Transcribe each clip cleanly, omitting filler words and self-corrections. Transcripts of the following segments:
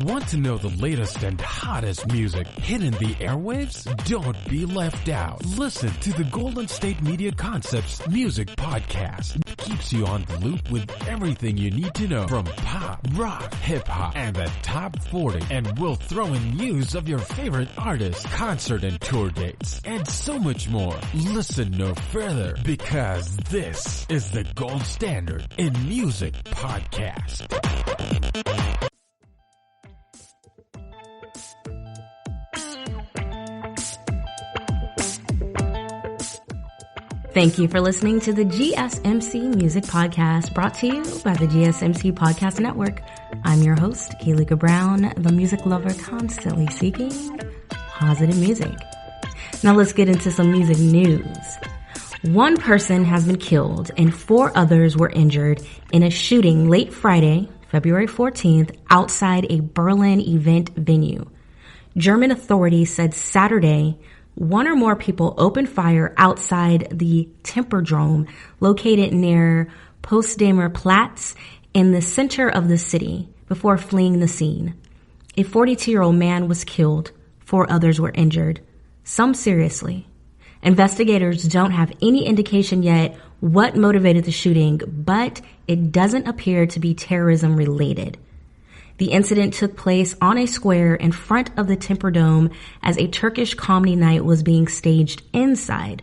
Want to know the latest and hottest music hitting the airwaves? Don't be left out. Listen to the Golden State Media Concepts Music Podcast. It keeps you on the loop with everything you need to know from pop, rock, hip-hop, and the top 40. And we'll throw in news of your favorite artists, concert and tour dates, and so much more. Listen no further, because this is the gold standard in music podcast. Thank you for listening to the GSMC Music Podcast, brought to you by the GSMC Podcast Network. I'm your host, Gaelika Brown, the music lover constantly seeking positive music. Now let's get into some music news. One person has been killed and 4 others were injured in a shooting late Friday, February 14th, outside a Berlin event venue. German authorities said Saturday 1 or more people opened fire outside the Tempodrome located near Potsdamer Platz in the center of the city before fleeing the scene. A 42-year-old man was killed. 4 others were injured, some seriously. Investigators don't have any indication yet what motivated the shooting, but it doesn't appear to be terrorism related. The incident took place on a square in front of the Tempodrome as a Turkish comedy night was being staged inside.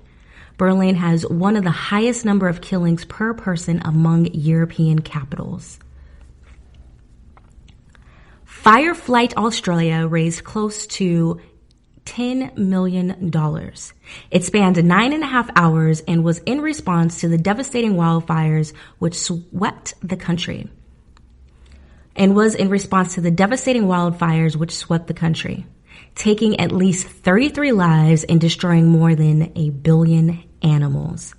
Berlin has one of the highest number of killings per person among European capitals. Fireflight Australia raised close to $10 million. It spanned 9.5 hours and was in response to the devastating wildfires which swept the country. Taking at least 33 lives and destroying more than 1 billion animals.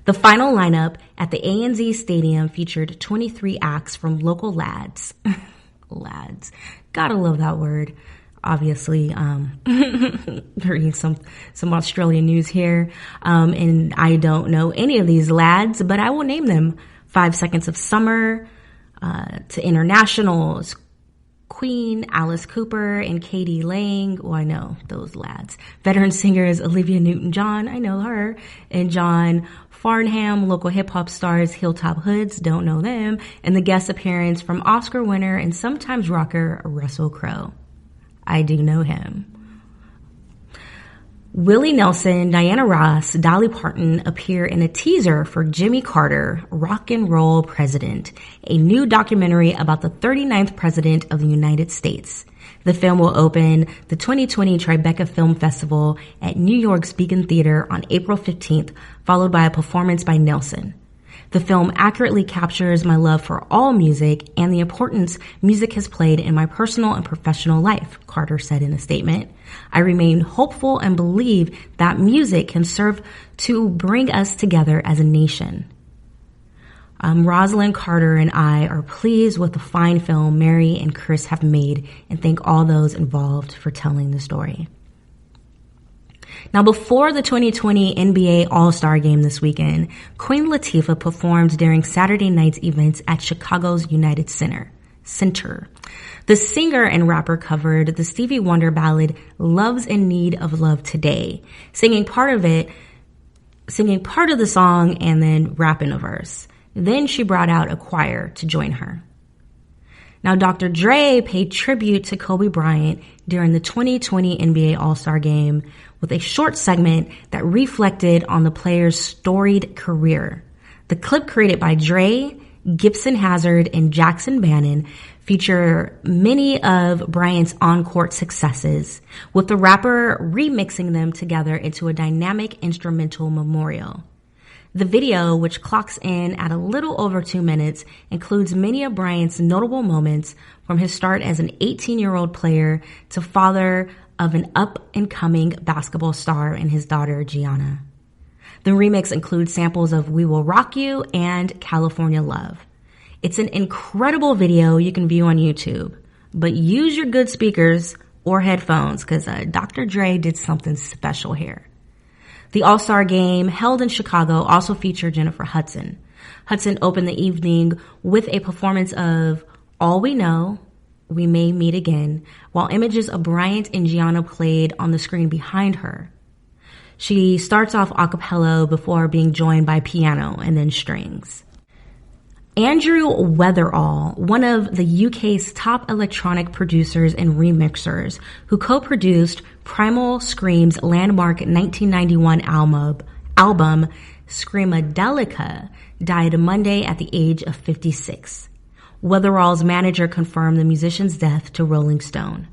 The final lineup at the ANZ Stadium featured 23 acts from local lads. Lads. Gotta love that word. Obviously, reading some Australian news here. And I don't know any of these lads, but I will name them. 5 Seconds of Summer, to Internationals, Queen, Alice Cooper, and Katie Lang. Oh, I know those lads. Veteran singers Olivia Newton-John, I know her, and John Farnham, local hip-hop stars Hilltop Hoods, don't know them, and the guest appearance from Oscar winner and sometimes rocker Russell Crowe. I do know him. Willie Nelson, Diana Ross, Dolly Parton appear in a teaser for Jimmy Carter, Rock and Roll President, a new documentary about the 39th President of the United States. The film will open the 2020 Tribeca Film Festival at New York's Beacon Theater on April 15th, followed by a performance by Nelson. The film accurately captures my love for all music and the importance music has played in my personal and professional life, Carter said in a statement. I remain hopeful and believe that music can serve to bring us together as a nation. Rosalind Carter and I are pleased with the fine film Mary and Chris have made and thank all those involved for telling the story. Now, before the 2020 NBA All-Star Game this weekend, Queen Latifah performed during Saturday night's events at Chicago's United Center. The singer and rapper covered the Stevie Wonder ballad Love's in Need of Love Today, singing part of the song and then rapping a verse. Then she brought out a choir to join her. Now, Dr. Dre paid tribute to Kobe Bryant during the 2020 NBA All-Star Game with a short segment that reflected on the player's storied career. The clip created by Dre, Gibson Hazard, and Jackson Bannon feature many of Bryant's on-court successes, with the rapper remixing them together into a dynamic instrumental memorial. The video, which clocks in at a little over 2 minutes, includes many of Bryant's notable moments from his start as an 18-year-old player to father of an up-and-coming basketball star and his daughter, Gianna. The remix includes samples of We Will Rock You and California Love. It's an incredible video you can view on YouTube, but use your good speakers or headphones because Dr. Dre did something special here. The All-Star Game, held in Chicago, also featured Jennifer Hudson. Hudson opened the evening with a performance of All We Know, We May Meet Again, while images of Bryant and Gianna played on the screen behind her. She starts off a cappella before being joined by piano and then strings. Andrew Weatherall, one of the UK's top electronic producers and remixers, who co-produced Primal Scream's landmark 1991 album Screamadelica, died Monday at the age of 56. Weatherall's manager confirmed the musician's death to Rolling Stone.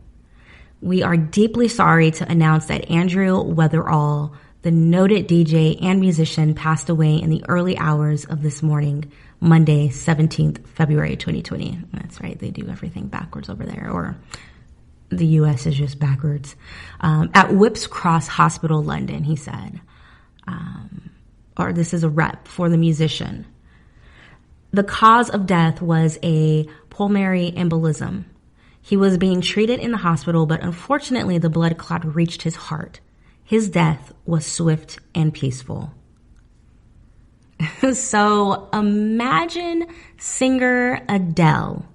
We are deeply sorry to announce that Andrew Weatherall, the noted DJ and musician, passed away in the early hours of this morning, Monday, 17th February 2020. That's right, they do everything backwards over there, or the US is just backwards. At Whipps Cross Hospital, London, he said. Or this is a rep for the musician. The cause of death was a pulmonary embolism. He was being treated in the hospital, but unfortunately the blood clot reached his heart. His death was swift and peaceful. So imagine singer Adele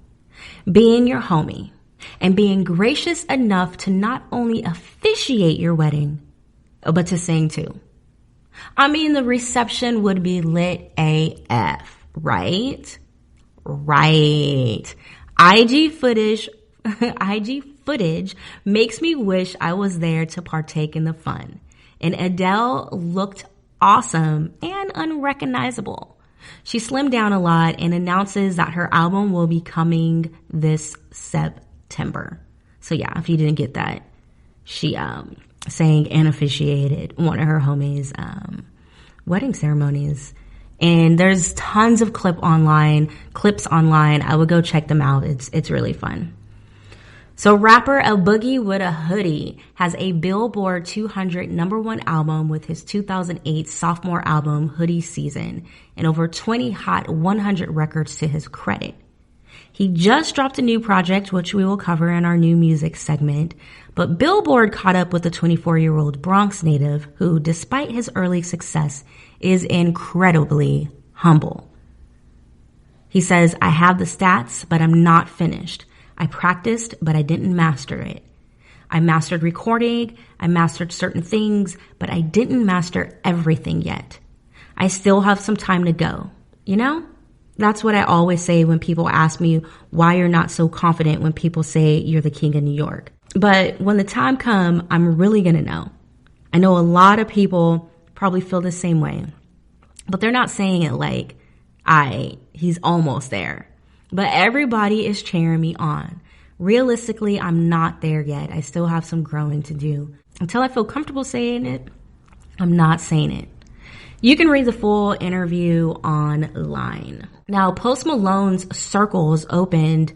being your homie and being gracious enough to not only officiate your wedding, but to sing too. I mean, the reception would be lit AF, right? Right. IG footage makes me wish I was there to partake in the fun. And Adele looked awesome and unrecognizable. She slimmed down a lot and announces that her album will be coming this September. So yeah, if you didn't get that, she sang and officiated one of her homies' wedding ceremonies. And there's tons of clips online. I would go check them out. It's really fun. So rapper Boogie Da Hoodie has a Billboard 200 #1 album with his 2008 sophomore album, Hoodie Season, and over 20 Hot 100 records to his credit. He just dropped a new project, which we will cover in our new music segment, but Billboard caught up with the 24-year-old Bronx native who, despite his early success, is incredibly humble. He says, "I have the stats, but I'm not finished. I practiced, but I didn't master it. I mastered recording, I mastered certain things, but I didn't master everything yet. I still have some time to go. You know? That's what I always say when people ask me why you're not so confident when people say you're the king of New York. But when the time comes, I'm really going to know. I know a lot of people probably feel the same way, but they're not saying it like, he's almost there. But everybody is cheering me on. Realistically, I'm not there yet. I still have some growing to do. Until I feel comfortable saying it, I'm not saying it." You can read the full interview online. Now, Post Malone's Circles spends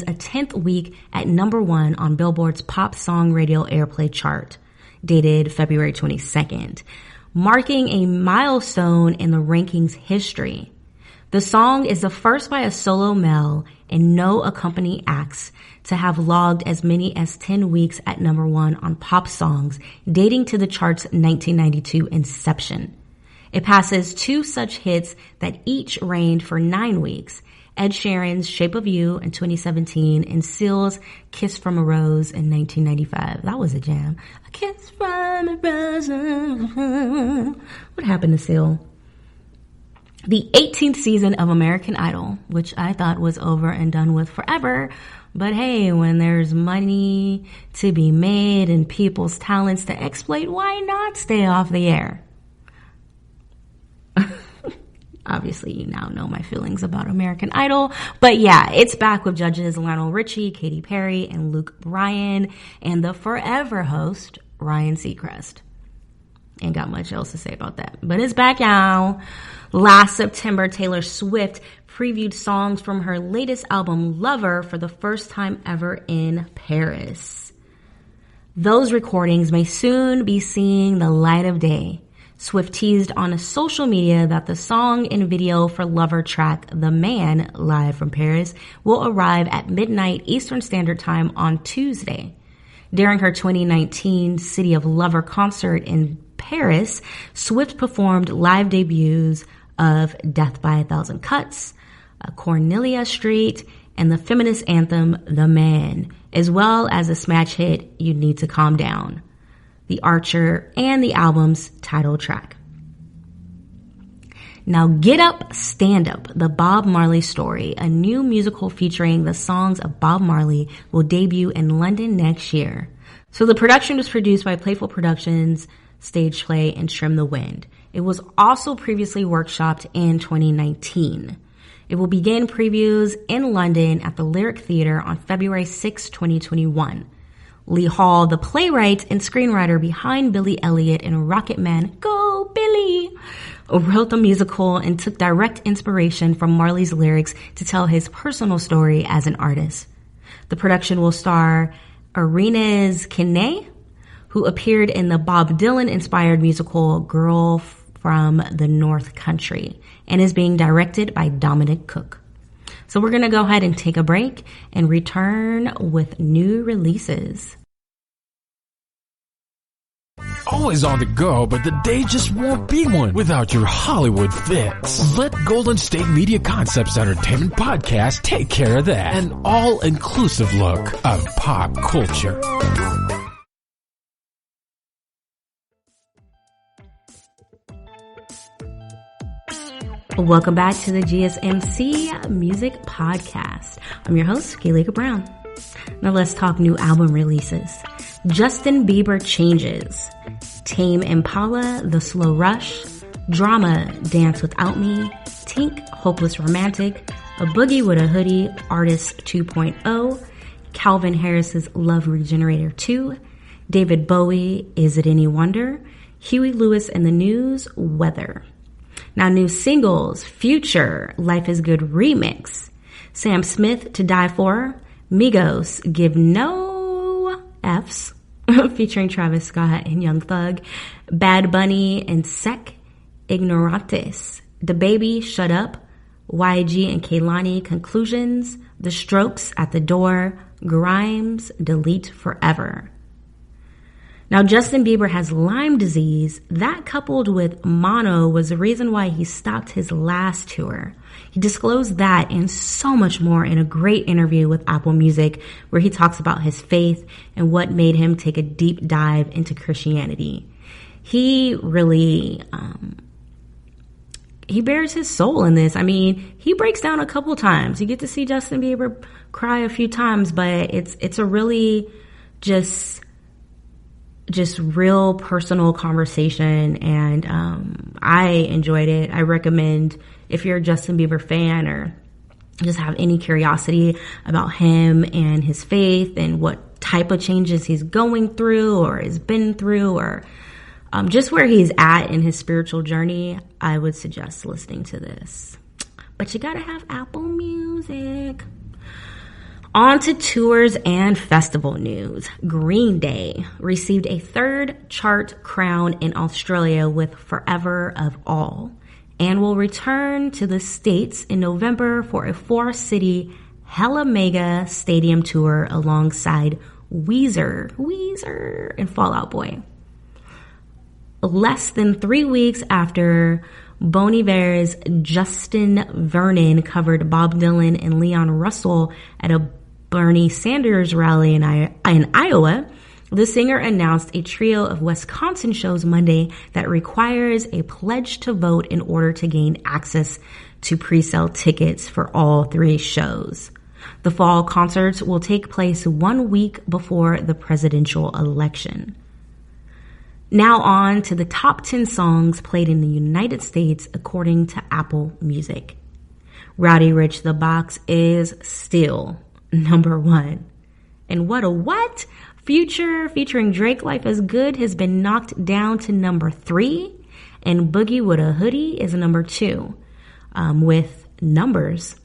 a 10th week at #1 on Billboard's Pop Song Radio Airplay chart, dated February 22nd. Marking a milestone in the ranking's history. The song is the first by a solo male and no accompanying acts to have logged as many as 10 weeks at #1 on pop songs, dating to the chart's 1992 inception. It passes two such hits that each reigned for 9 weeks, Ed Sheeran's Shape of You in 2017 and Seal's Kiss from a Rose in 1995. That was a jam. A kiss from a rose. What happened to Seal? The 18th season of American Idol, which I thought was over and done with forever. But hey, when there's money to be made and people's talents to exploit, why not stay off the air? Obviously, you now know my feelings about American Idol. But yeah, it's back with judges Lionel Richie, Katy Perry, and Luke Bryan, and the forever host, Ryan Seacrest. Ain't got much else to say about that. But it's back, y'all. Last September, Taylor Swift previewed songs from her latest album, Lover, for the first time ever in Paris. Those recordings may soon be seeing the light of day. Swift teased on social media that the song and video for Lover track The Man, live from Paris, will arrive at midnight Eastern Standard Time on Tuesday. During her 2019 City of Lover concert in Paris, Swift performed live debuts of Death by a Thousand Cuts, Cornelia Street, and the feminist anthem, The Man, as well as a smash hit, You Need to Calm Down, The Archer, and the album's title track. Now, Get Up, Stand Up, the Bob Marley Story, a new musical featuring the songs of Bob Marley, will debut in London next year. So the production was produced by Playful Productions, Stage Play, and Trim the Wind. It was also previously workshopped in 2019. It will begin previews in London at the Lyric Theatre on February 6, 2021. Lee Hall, the playwright and screenwriter behind Billy Elliot and Rocket Man, Go Billy, wrote the musical and took direct inspiration from Marley's lyrics to tell his personal story as an artist. The production will star Arenas Kinney, who appeared in the Bob Dylan-inspired musical Girl from the North Country, and is being directed by Dominic Cook. So we're going to go ahead and take a break and return with new releases. Always on the go, but the day just won't be one without your Hollywood fix. Let Golden State Media Concepts Entertainment Podcast take care of that. An all-inclusive look of pop culture. Welcome back to the GSMC Music Podcast. I'm your host, Gaelika Brown. Now let's talk new album releases. Justin Bieber Changes, Tame Impala, The Slow Rush, Drama, Dance Without Me, Tink, Hopeless Romantic, A Boogie with a Hoodie, Artist 2.0, Calvin Harris's Love Regenerator 2, David Bowie, Is It Any Wonder, Huey Lewis and the News, Weather. Now, new singles, Future, Life is Good Remix, Sam Smith, To Die For, Migos, Give No F's, featuring Travis Scott and Young Thug, Bad Bunny and Sek, Ignorantes, DaBaby, Shut Up, YG and Kehlani, Conclusions, The Strokes, At the Door, Grimes, Delete Forever. Now, Justin Bieber has Lyme disease. That, coupled with mono, was the reason why he stopped his last tour. He disclosed that and so much more in a great interview with Apple Music, where he talks about his faith and what made him take a deep dive into Christianity. He really, he bears his soul in this. I mean, he breaks down a couple times. You get to see Justin Bieber cry a few times, but it's a really just real personal conversation, and I enjoyed it. I recommend, if you're a Justin Bieber fan or just have any curiosity about him and his faith and what type of changes he's going through or has been through, or just where he's at in his spiritual journey, I would suggest listening to this. But you gotta have Apple Music. On to tours and festival news. Green Day received a third chart crown in Australia with Forever of All, and will return to the States in November for a 4-city Hella Mega Stadium tour alongside Weezer and Fall Out Boy. Less than 3 weeks after Bon Iver's Justin Vernon covered Bob Dylan and Leon Russell at a Bernie Sanders rally in Iowa, the singer announced a trio of Wisconsin shows Monday that requires a pledge to vote in order to gain access to pre-sale tickets for all 3 shows. The fall concerts will take place 1 week before the presidential election. Now on to the top 10 songs played in the United States according to Apple Music. Rowdy Rich the Box is still number 1. And what? Future featuring Drake, Life is Good, has been knocked down to number 3. And Boogie with a Hoodie is number 2 with numbers.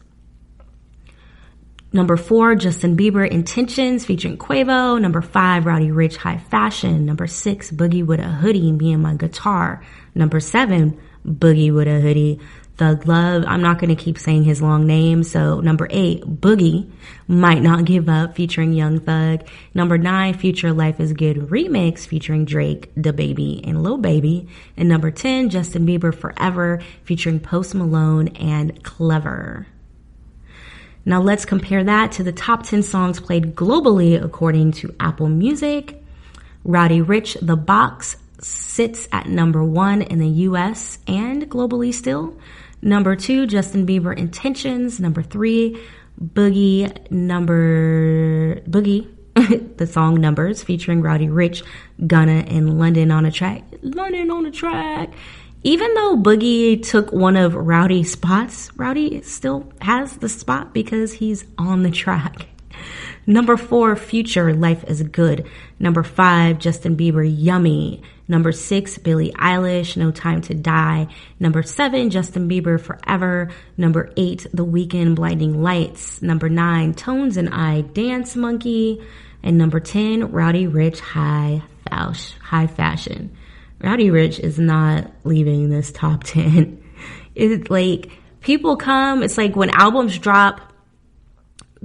Number 4, Justin Bieber, Intentions featuring Quavo. Number 5, Rowdy Rich, High Fashion. Number 6, Boogie with a Hoodie, Me and My Guitar. Number 7, Boogie with a Hoodie, Thug Love. I'm not going to keep saying his long name. So number 8, Boogie, Might Not Give Up featuring Young Thug. Number 9, Future Life is Good Remix featuring Drake, DaBaby, and Lil Baby. And number 10, Justin Bieber, Forever featuring Post Malone and Clever. Now let's compare that to the top 10 songs played globally according to Apple Music. Roddy Ricch, The Box, sits at number 1 in the US and globally still. Number 2, Justin Bieber, Intentions. Number 3, Boogie, the song Numbers, featuring Roddy Ricch, Gunna, and London on a track. Even though Boogie took one of Rowdy's spots, Rowdy still has the spot because he's on the track. Number 4, Future, Life is Good. Number 5, Justin Bieber, Yummy. Number 6, Billie Eilish, No Time to Die. Number 7, Justin Bieber, Forever. Number 8, The Weeknd, Blinding Lights. Number 9, Tones and I, Dance Monkey. And number 10, Roddy Ricch, High Fashion. Roddy Ricch is not leaving this top 10. It's like, people come, it's like when albums drop,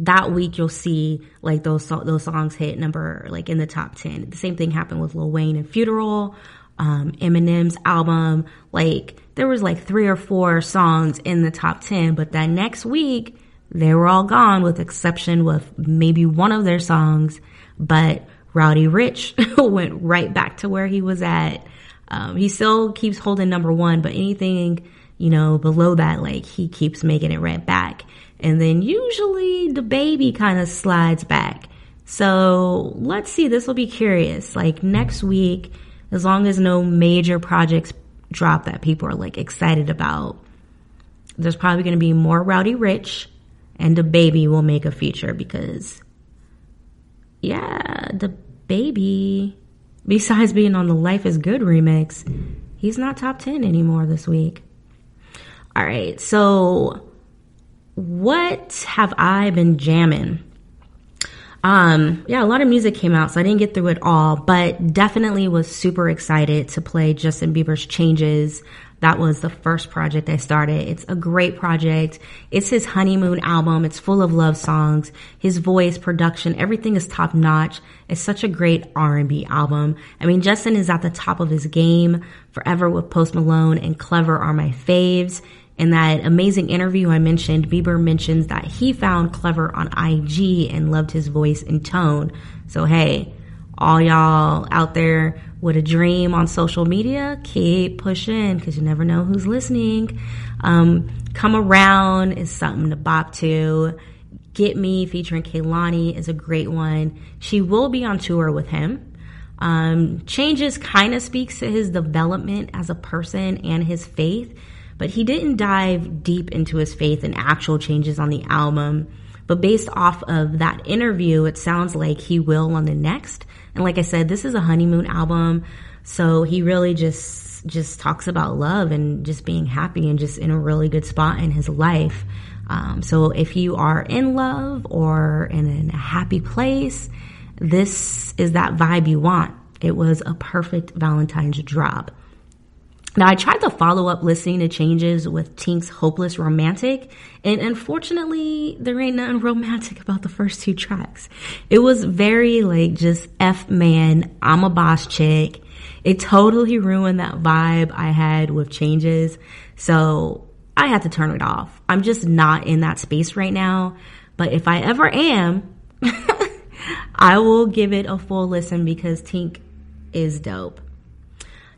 that week you'll see like those songs hit number like in the top 10. The same thing happened with Lil Wayne and Funeral, Eminem's album. Like there was like 3 or 4 songs in the top 10, but that next week they were all gone with exception with maybe one of their songs. But Roddy Ricch went right back to where he was at. He still keeps holding number 1, but anything, below that, like he keeps making it right back. And then usually the baby kind of slides back. So let's see, this will be curious. Like next week, as long as no major projects drop that people are like excited about, there's probably going to be more Roddy Ricch, and the baby will make a feature because, yeah, the baby, besides being on the Life is Good remix, he's not top 10 anymore this week. All right, so what have I been jamming? A lot of music came out, so I didn't get through it all, but definitely was super excited to play Justin Bieber's Changes. That was the first project I started. It's a great project. It's his honeymoon album. It's full of love songs. His voice, production, everything is top notch. It's such a great R&B album. I mean, Justin is at the top of his game. Forever with Post Malone and Clever are my faves. In that amazing interview I mentioned, Bieber mentions that he found Clever on IG and loved his voice and tone. So hey, all y'all out there with a dream on social media, keep pushing because you never know who's listening. Come Around is something to bop to. Get Me featuring Kehlani is a great one. She will be on tour with him. Changes kind of speaks to his development as a person and his faith, but he didn't dive deep into his faith and actual changes on the album. But based off of that interview, it sounds like he will on the next. And like I said, this is a honeymoon album. So he really just talks about love and just being happy and just in a really good spot in his life. So if you are in love or in a happy place, this is that vibe you want. It was a perfect Valentine's drop. Now, I tried to follow up listening to Changes with Tink's Hopeless Romantic, and unfortunately, there ain't nothing romantic about the first 2 tracks. It was very like just F-man, I'm a boss chick. It totally ruined that vibe I had with Changes, so I had to turn it off. I'm just not in that space right now, but if I ever am, I will give it a full listen because Tink is dope.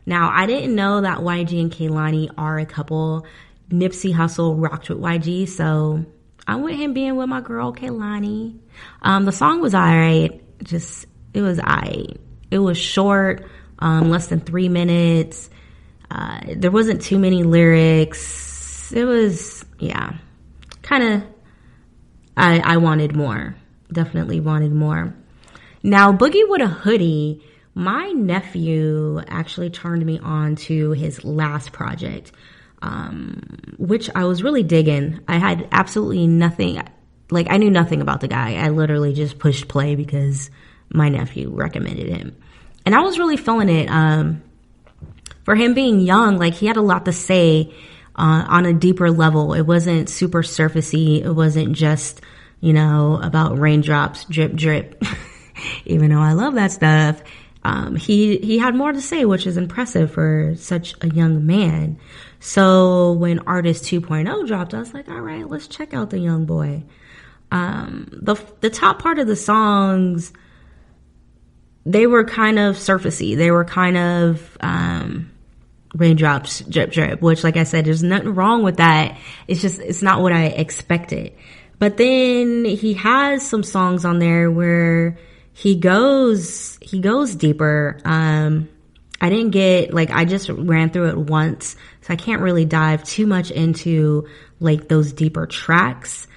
Now, I didn't know that YG and Kehlani are a couple. Nipsey Hussle rocked with YG, so I'm with him being with my girl Kehlani. The song was alright. It was alright. It was short, less than 3 minutes. There wasn't too many lyrics. It was, kind of, I wanted more. Definitely wanted more. Now, Boogie Da Hoodie, my nephew actually turned me on to his last project, which I was really digging. I had absolutely nothing, like I knew nothing about the guy. I literally just pushed play because my nephew recommended him. And I was really feeling it. For him being young, like he had a lot to say on a deeper level. It wasn't super surfacey. It wasn't just, about raindrops, drip, drip. Even though I love that stuff. He had more to say, which is impressive for such a young man. So when Artist 2.0 dropped, I was like, all right, let's check out the young boy. The top part of the songs, they were kind of surfacey. They were kind of raindrops, drip, drip, which, like I said, there's nothing wrong with that. It's not what I expected. But then he has some songs on there where he goes deeper. I didn't get, I just ran through it once, so I can't really dive too much into, those deeper tracks.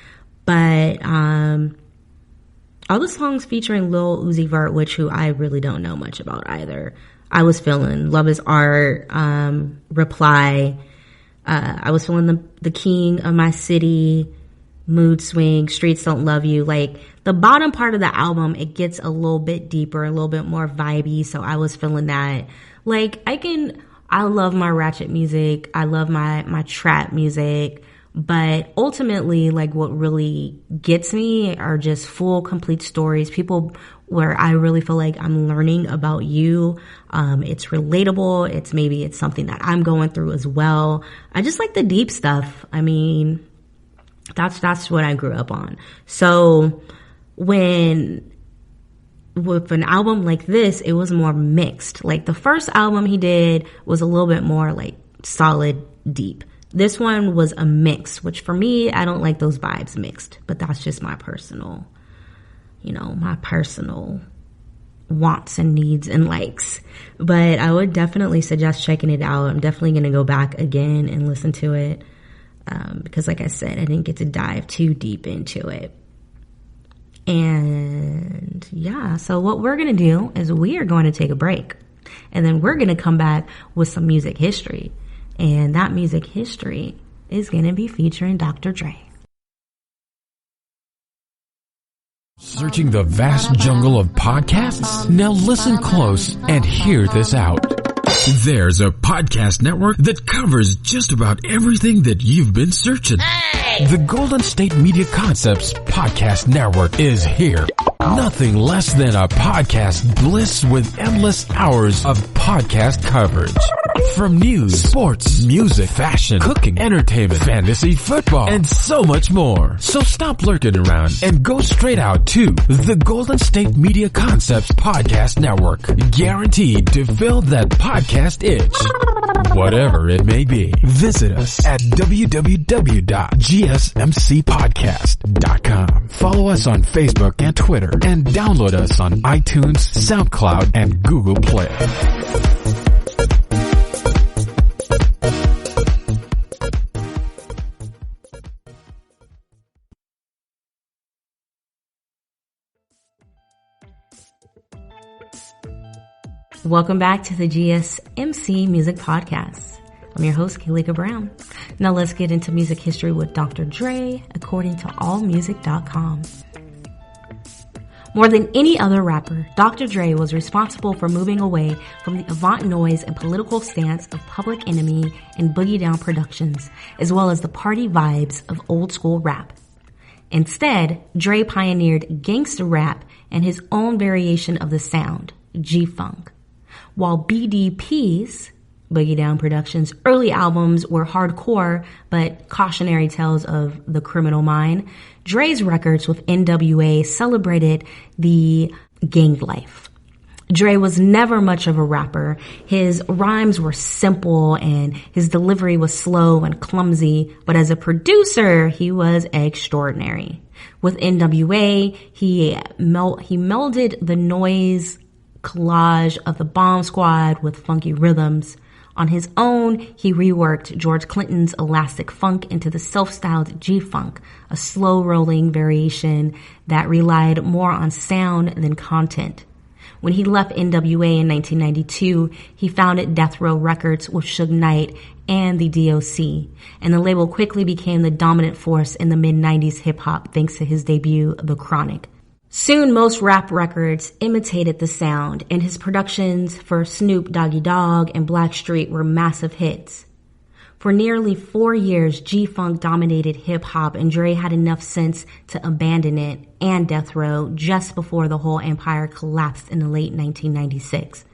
But, all the songs featuring Lil Uzi Vert, who I really don't know much about either. I was feeling Love Is Art, Reply. I was feeling the King of My City, Mood Swing, Streets Don't Love You. The bottom part of the album, it gets a little bit deeper, a little bit more vibey. So I was feeling that. I love my ratchet music. I love my trap music. But ultimately, what really gets me are just full, complete stories. People where I really feel like I'm learning about you. It's relatable. It's something that I'm going through as well. I just like the deep stuff. I mean, that's what I grew up on. So with an album like this, it was more mixed. The first album he did was a little bit more solid, deep. This one was a mix, which for me, I don't like those vibes mixed, but that's just my personal wants and needs and likes. But I would definitely suggest checking it out. I'm definitely going to go back again and listen to it. Because like I said, I didn't get to dive too deep into it. And yeah, so what we're going to do is we are going to take a break, and then we're going to come back with some music history. And that music history is going to be featuring Dr. Dre. Searching the vast jungle of podcasts? Now listen close and hear this out. There's a podcast network that covers just about everything that you've been searching. Hey! The Golden State Media Concepts Podcast Network is here. Nothing less than a podcast bliss with endless hours of podcast coverage. From news, sports, music, fashion, cooking, entertainment, fantasy, football, and so much more. So stop lurking around and go straight out to the Golden State Media Concepts Podcast Network. Guaranteed to fill that podcast itch. Whatever it may be. Visit us at www.gsmcpodcast.com. Follow us on Facebook and Twitter, and download us on iTunes, SoundCloud, and Google Play. Welcome back to the GSMC Music Podcast. I'm your host, Gaelika Brown. Now let's get into music history with Dr. Dre, according to allmusic.com. More than any other rapper, Dr. Dre was responsible for moving away from the avant noise and political stance of Public Enemy and Boogie Down Productions, as well as the party vibes of old school rap. Instead, Dre pioneered gangsta rap and his own variation of the sound, G-Funk. While BDP's, Boogie Down Productions' early albums were hardcore but cautionary tales of the criminal mind, Dre's records with NWA celebrated the gang life. Dre was never much of a rapper. His rhymes were simple and his delivery was slow and clumsy, but as a producer, he was extraordinary. With NWA, he melded the noise collage of the Bomb Squad with funky rhythms. On his own, he reworked George Clinton's Elastic Funk into the self-styled G-Funk, a slow-rolling variation that relied more on sound than content. When he left NWA in 1992, he founded Death Row Records with Suge Knight and the DOC, and the label quickly became the dominant force in the mid-90s hip-hop thanks to his debut, The Chronic. Soon, most rap records imitated the sound, and his productions for Snoop Doggy Dogg and Blackstreet were massive hits. For nearly 4 years, G-Funk dominated hip-hop, and Dre had enough sense to abandon it and Death Row just before the whole empire collapsed in the late 1996.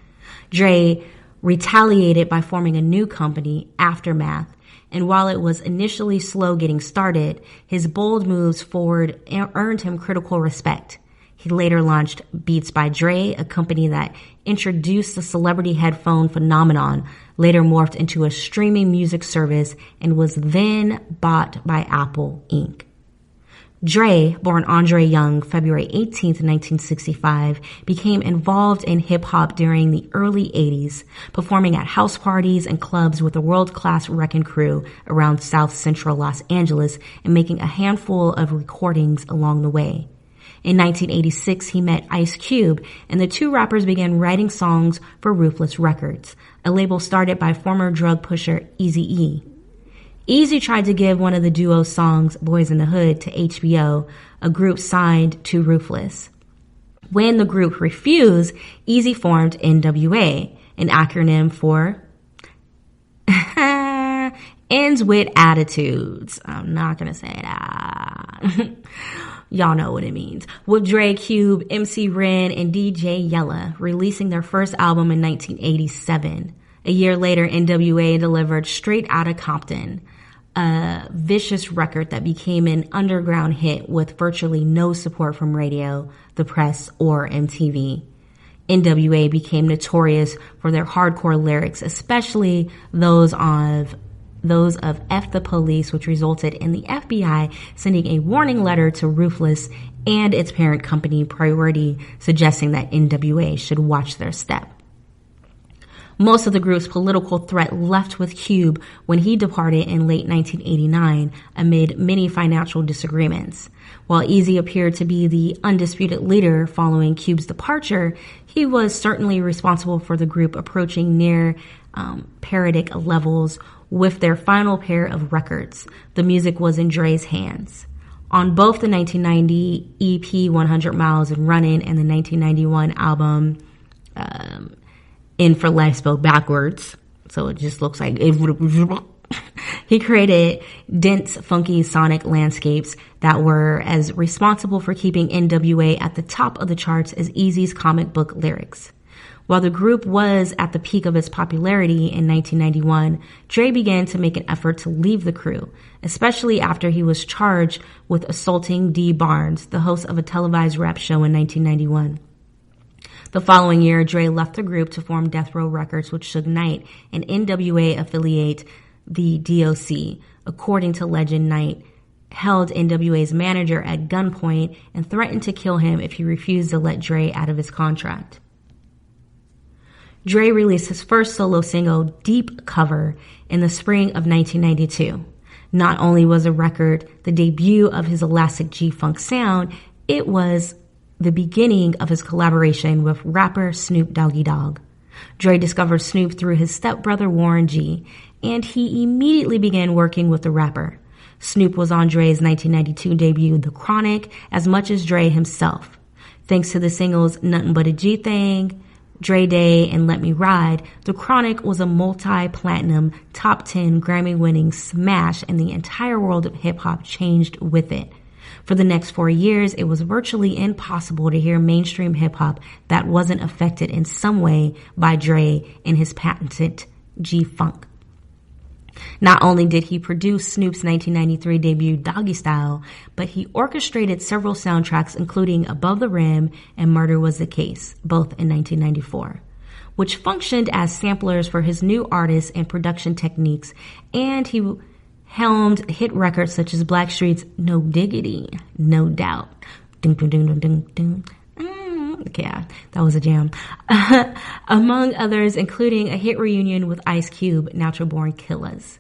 Dre retaliated by forming a new company, Aftermath, And while it was initially slow getting started, his bold moves forward earned him critical respect. He later launched Beats by Dre, a company that introduced the celebrity headphone phenomenon, later morphed into a streaming music service, and was then bought by Apple Inc. Dre, born Andre Young, February 18th, 1965, became involved in hip-hop during the early 80s, performing at house parties and clubs with a world-class wrecking crew around South Central Los Angeles and making a handful of recordings along the way. In 1986, he met Ice Cube, and the two rappers began writing songs for Ruthless Records, a label started by former drug pusher Eazy-E. Eazy tried to give one of the duo's songs, Boys in the Hood, to HBO, a group signed to Ruthless. When the group refused, Eazy formed NWA, an acronym for Ends with Attitudes. I'm not going to say that. Y'all know what it means. With Dre, Cube, MC Ren, and DJ Yella releasing their first album in 1987. A year later, NWA delivered Straight Outta Compton, a vicious record that became an underground hit with virtually no support from radio, the press, or MTV. NWA became notorious for their hardcore lyrics, especially those of F the Police, which resulted in the FBI sending a warning letter to Ruthless and its parent company Priority, suggesting that NWA should watch their step. Most of the group's political threat left with Cube when he departed in late 1989 amid many financial disagreements. While Eazy appeared to be the undisputed leader following Cube's departure, he was certainly responsible for the group approaching near parodic levels with their final pair of records. The music was in Dre's hands. On both the 1990 EP 100 Miles and Running and the 1991 album In for Life spelled backwards, so it just looks like he created dense, funky sonic landscapes that were as responsible for keeping NWA at the top of the charts as Eazy's comic book lyrics. While the group was at the peak of its popularity in 1991, Dre began to make an effort to leave the crew, especially after he was charged with assaulting Dee Barnes, the host of a televised rap show in 1991. The following year, Dre left the group to form Death Row Records with Suge Knight, an NWA affiliate, the DOC. According to legend, Knight held NWA's manager at gunpoint and threatened to kill him if he refused to let Dre out of his contract. Dre released his first solo single, Deep Cover, in the spring of 1992. Not only was the record the debut of his elastic G-Funk sound, it was the beginning of his collaboration with rapper Snoop Doggy Dogg. Dre discovered Snoop through his stepbrother Warren G, and he immediately began working with the rapper. Snoop was on Dre's 1992 debut, The Chronic, as much as Dre himself. Thanks to the singles Nothing But a G Thing, Dre Day, and Let Me Ride, The Chronic was a multi-platinum, top 10 Grammy-winning smash, and the entire world of hip-hop changed with it. For the next 4 years, it was virtually impossible to hear mainstream hip-hop that wasn't affected in some way by Dre and his patented G-Funk. Not only did he produce Snoop's 1993 debut Doggy Style, but he orchestrated several soundtracks including Above the Rim and Murder Was the Case, both in 1994, which functioned as samplers for his new artists and production techniques, and he helmed hit records such as Blackstreet's No Diggity, No Doubt. Ding, ding, ding, ding, ding. Yeah, that was a jam. Among others, including a hit reunion with Ice Cube, Natural Born Killers.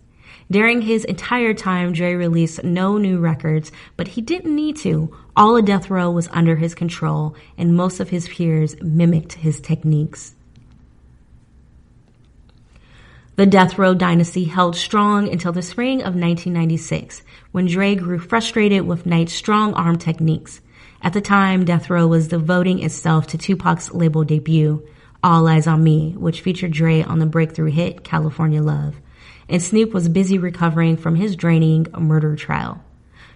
During his entire time, Dre released no new records, but he didn't need to. All of Death Row was under his control, and most of his peers mimicked his techniques. The Death Row dynasty held strong until the spring of 1996, when Dre grew frustrated with Knight's strong-arm techniques. At the time, Death Row was devoting itself to Tupac's label debut, All Eyes on Me, which featured Dre on the breakthrough hit California Love. And Snoop was busy recovering from his draining murder trial.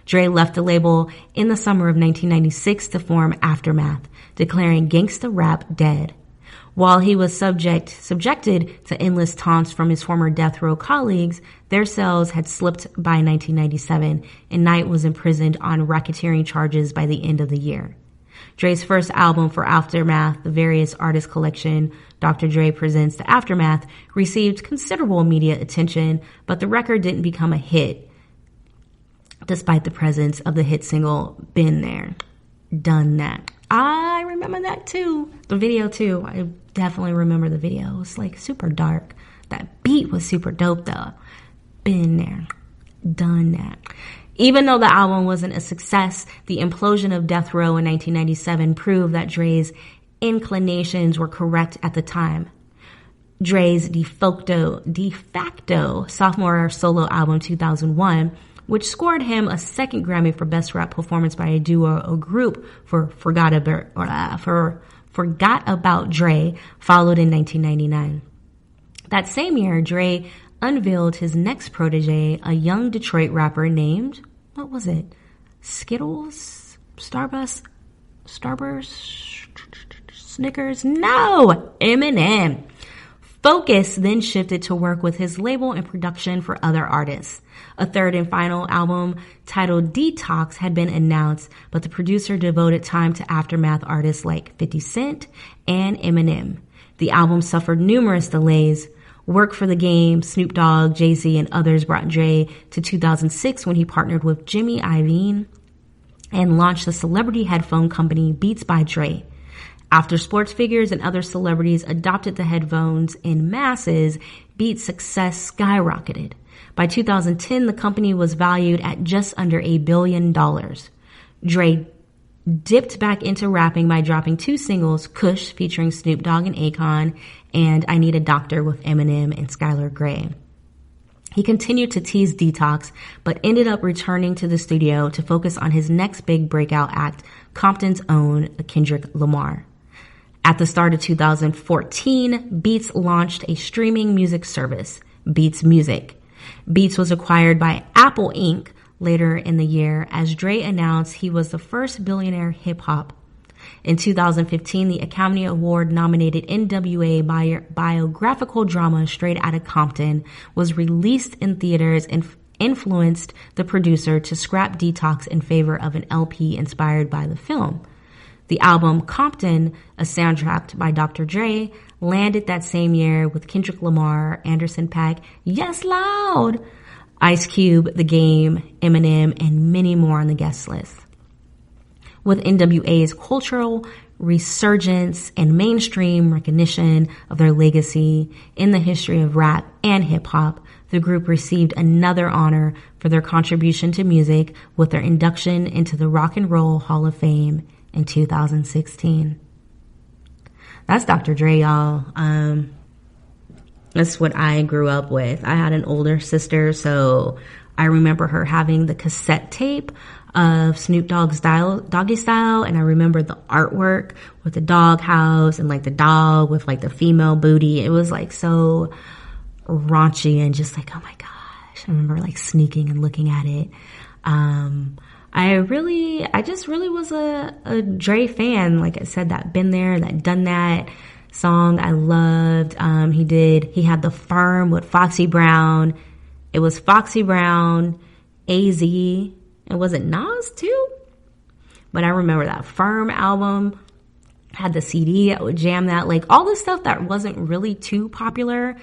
Dre left the label in the summer of 1996 to form Aftermath, declaring gangsta rap dead. While he was subjected to endless taunts from his former death row colleagues, their cells had slipped by 1997, and Knight was imprisoned on racketeering charges by the end of the year. Dre's first album for Aftermath, the Various Artists Collection, Dr. Dre Presents the Aftermath, received considerable media attention, but the record didn't become a hit, despite the presence of the hit single, Been There, Done That. I remember that too. The video too. I definitely remember the video. It was like super dark. That beat was super dope though. Been there, done that. Even though the album wasn't a success, the implosion of Death Row in 1997 proved that Dre's inclinations were correct at the time. Dre's de facto sophomore solo album 2001, which scored him a second Grammy for Best Rap Performance by a Duo or Group for Forgot About Dre, followed in 1999. That same year, Dre unveiled his next protege, a young Detroit rapper named, what was it? Skittles? Starburst? Snickers? No! Eminem. Focus then shifted to work with his label and production for other artists. A third and final album titled Detox had been announced, but the producer devoted time to Aftermath artists like 50 Cent and Eminem. The album suffered numerous delays. Work for the Game, Snoop Dogg, Jay-Z, and others brought Dre to 2006 when he partnered with Jimmy Iovine and launched the celebrity headphone company Beats by Dre. After sports figures and other celebrities adopted the headphones in masses, Beats' success skyrocketed. By 2010, the company was valued at just under $1 billion. Dre dipped back into rapping by dropping 2 singles, Kush featuring Snoop Dogg and Akon, and I Need a Doctor with Eminem and Skylar Grey. He continued to tease Detox, but ended up returning to the studio to focus on his next big breakout act, Compton's own Kendrick Lamar. At the start of 2014, Beats launched a streaming music service, Beats Music. Beats was acquired by Apple Inc. later in the year as Dre announced he was the first billionaire hip-hop. In 2015, the Academy Award nominated NWA biographical drama Straight Outta Compton was released in theaters and influenced the producer to scrap Detox in favor of an LP inspired by the film. The album Compton, a soundtrack by Dr. Dre, landed that same year with Kendrick Lamar, Anderson .Paak, Yes Loud, Ice Cube, The Game, Eminem, and many more on the guest list. With NWA's cultural resurgence and mainstream recognition of their legacy in the history of rap and hip-hop, the group received another honor for their contribution to music with their induction into the Rock and Roll Hall of Fame in 2016. That's Dr. Dre, y'all. That's what I grew up with. I had an older sister, so I remember her having the cassette tape of Snoop Dogg's Doggy Style, and I remember the artwork with the dog house and like the dog with like the female booty. It was like so raunchy and just like, oh my gosh. I remember like sneaking and looking at it. I just really was a Dre fan. Like I said, that Been There, that Done That song I loved. He had The Firm with Foxy Brown. It was Foxy Brown, AZ, and was it Nas too? But I remember that Firm album, had the CD, I would jam that. Like all the stuff that wasn't really too popular,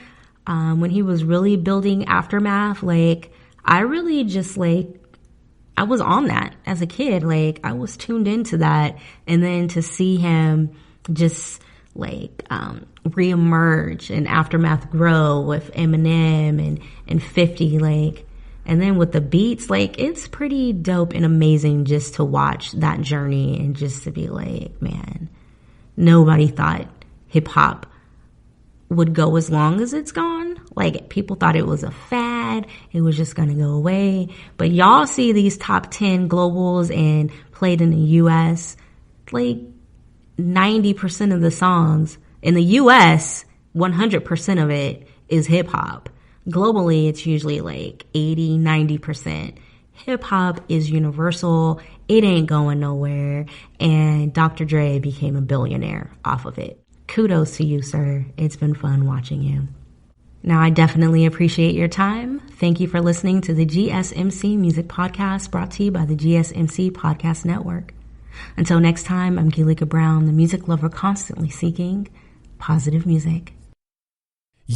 when he was really building Aftermath, like I really just like, I was on that as a kid. Like I was tuned into that. And then to see him just like, reemerge and Aftermath grow with Eminem and 50, like, and then with the beats, like it's pretty dope and amazing just to watch that journey and just to be like, man, nobody thought hip hop would go as long as it's gone. Like people thought it was a fad. It was just going to go away. But y'all see these top 10 globals and played in the US, like 90% of the songs in the US, 100% of it is hip hop. Globally, it's usually like 80, 90%. Hip hop is universal. It ain't going nowhere. And Dr. Dre became a billionaire off of it. kudos to you, sir. It's been fun watching you. Now, I definitely appreciate your time. Thank you for listening to the GSMC Music Podcast, brought to you by the GSMC Podcast Network. Until next time, I'm Gaelika Brown, the music lover constantly seeking positive music.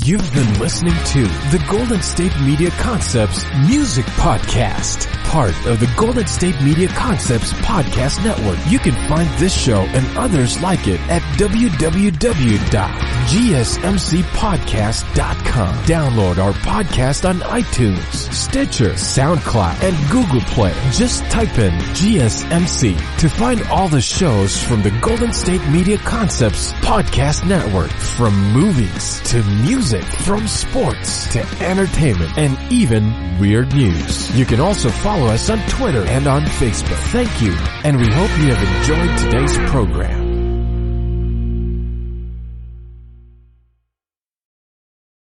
You've been listening to the Golden State Media Concepts Music Podcast, part of the Golden State Media Concepts Podcast Network. You can find this show and others like it at www.gsmcpodcast.com. Download our podcast on iTunes, Stitcher, SoundCloud, and Google Play. Just type in GSMC to find all the shows from the Golden State Media Concepts Podcast Network, from movies to music, from sports to entertainment, and even weird news. You can also follow us on Twitter and on Facebook. Thank you, and we hope you have enjoyed today's program.